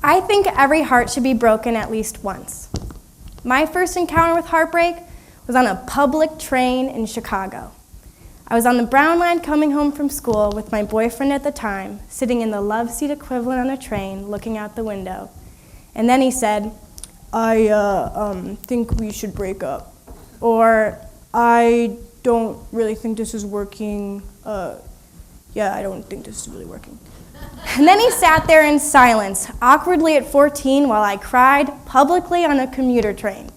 I think every heart should be broken at least once. My first encounter with heartbreak was on a public train in Chicago. I was on the Brown line coming home from school with my boyfriend at the time, sitting in the love seat equivalent on a train, looking out the window. And then he said, I think we should break up. Or, I don't really think this is working. Yeah, I don't think this is really working. And then he sat there in silence, awkwardly at 14, while I cried publicly on a commuter train.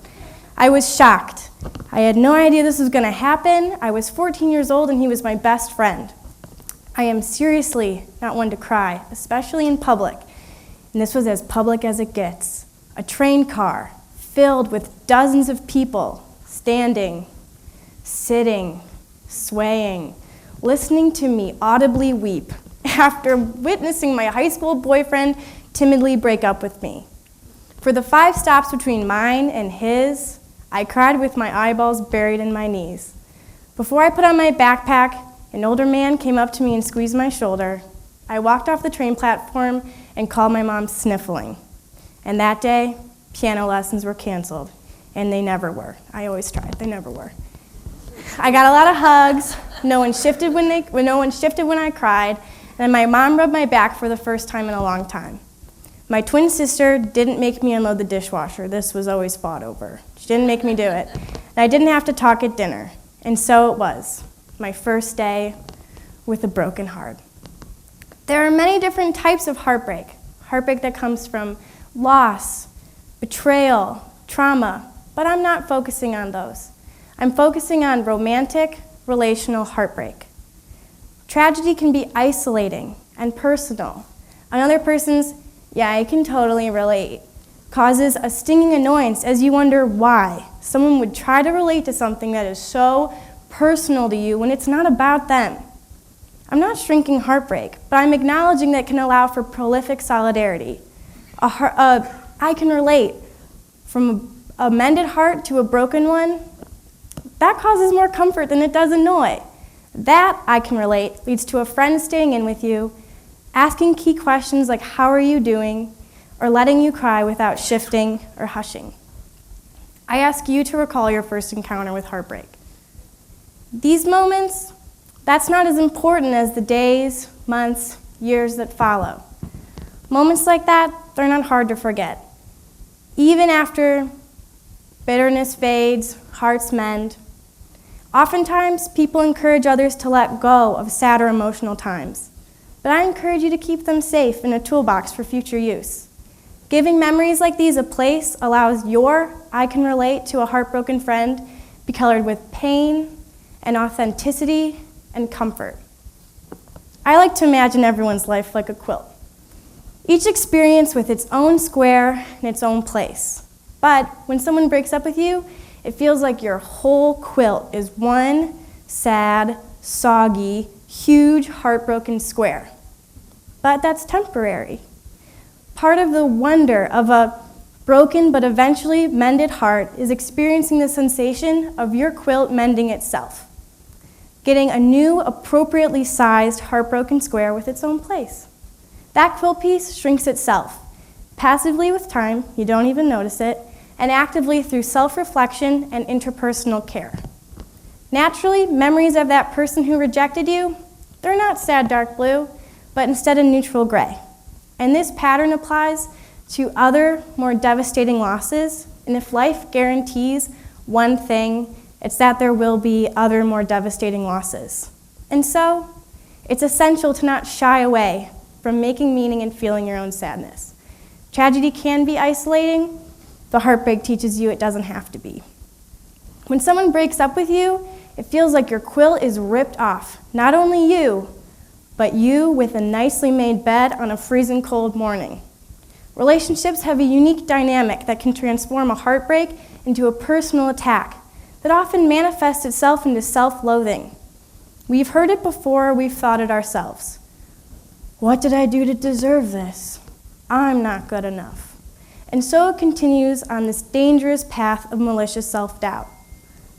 I was shocked. I had no idea this was going to happen. I was 14 years old and he was my best friend. I am seriously not one to cry, especially in public. And this was as public as it gets. A train car filled with dozens of people, standing, sitting, swaying, listening to me audibly weep after witnessing my high school boyfriend timidly break up with me. For the 5 stops between mine and his, I cried with my eyeballs buried in my knees. Before I put on my backpack, an older man came up to me and squeezed my shoulder. I walked off the train platform and called my mom sniffling. And that day, piano lessons were canceled. And they never were. I always tried, they never were. I got a lot of hugs. No one shifted when I cried. And my mom rubbed my back for the first time in a long time. My twin sister didn't make me unload the dishwasher. This was always fought over. She didn't make me do it. And I didn't have to talk at dinner. And so it was, my first day with a broken heart. There are many different types of heartbreak. Heartbreak that comes from loss, betrayal, trauma, but I'm not focusing on those. I'm focusing on romantic, relational heartbreak. Tragedy can be isolating and personal. Another person's, yeah, I can totally relate, causes a stinging annoyance as you wonder why someone would try to relate to something that is so personal to you when it's not about them. I'm not shrinking heartbreak, but I'm acknowledging that it can allow for prolific solidarity. I can relate from a mended heart to a broken one. That causes more comfort than it does annoy. That, I can relate, leads to a friend staying in with you, asking key questions like, how are you doing, or letting you cry without shifting or hushing. I ask you to recall your first encounter with heartbreak. These moments, that's not as important as the days, months, years that follow. Moments like that, they're not hard to forget. Even after bitterness fades, hearts mend. Oftentimes, people encourage others to let go of sadder emotional times, but I encourage you to keep them safe in a toolbox for future use. Giving memories like these a place allows your I can relate to a heartbroken friend be colored with pain and authenticity and comfort. I like to imagine everyone's life like a quilt. Each experience with its own square and its own place. But when someone breaks up with you, it feels like your whole quilt is one sad, soggy, huge, heartbroken square. But that's temporary. Part of the wonder of a broken but eventually mended heart is experiencing the sensation of your quilt mending itself, getting a new, appropriately sized, heartbroken square with its own place. That quilt piece shrinks itself, passively with time, you don't even notice it, and actively through self-reflection and interpersonal care. Naturally, memories of that person who rejected you, they're not sad dark blue, but instead a neutral gray. And this pattern applies to other, more devastating losses, and if life guarantees one thing, it's that there will be other, more devastating losses. And so, it's essential to not shy away from making meaning and feeling your own sadness. Tragedy can be isolating. The heartbreak teaches you it doesn't have to be. When someone breaks up with you, it feels like your quilt is ripped off. Not only you, but you with a nicely made bed on a freezing cold morning. Relationships have a unique dynamic that can transform a heartbreak into a personal attack that often manifests itself into self-loathing. We've heard it before, we've thought it ourselves. What did I do to deserve this? I'm not good enough. And so it continues on this dangerous path of malicious self-doubt.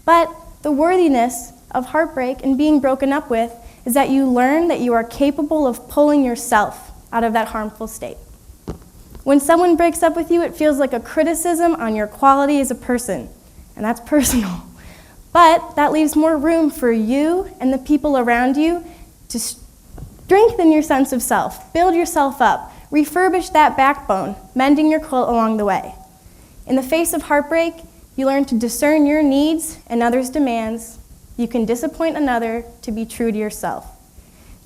But the worthiness of heartbreak and being broken up with is that you learn that you are capable of pulling yourself out of that harmful state. When someone breaks up with you, it feels like a criticism on your quality as a person, and that's personal. But that leaves more room for you and the people around you to strengthen your sense of self, build yourself up, refurbish that backbone, mending your quilt along the way. In the face of heartbreak, you learn to discern your needs and others' demands. You can disappoint another to be true to yourself.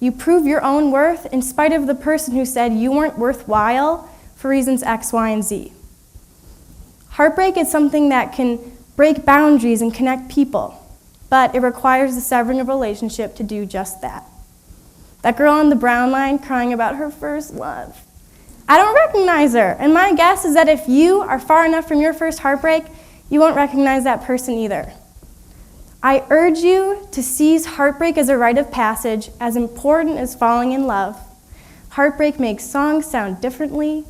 You prove your own worth in spite of the person who said you weren't worthwhile for reasons X, Y, and Z. Heartbreak is something that can break boundaries and connect people, but it requires the severing of a relationship to do just that. That girl on the brown line crying about her first love. I don't recognize her, and my guess is that if you are far enough from your first heartbreak, you won't recognize that person either. I urge you to seize heartbreak as a rite of passage, as important as falling in love. Heartbreak makes songs sound differently,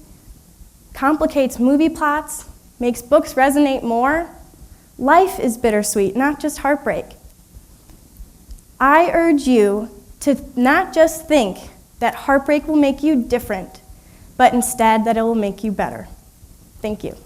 complicates movie plots, makes books resonate more. Life is bittersweet, not just heartbreak. I urge you to not just think that heartbreak will make you different, but instead that it will make you better. Thank you.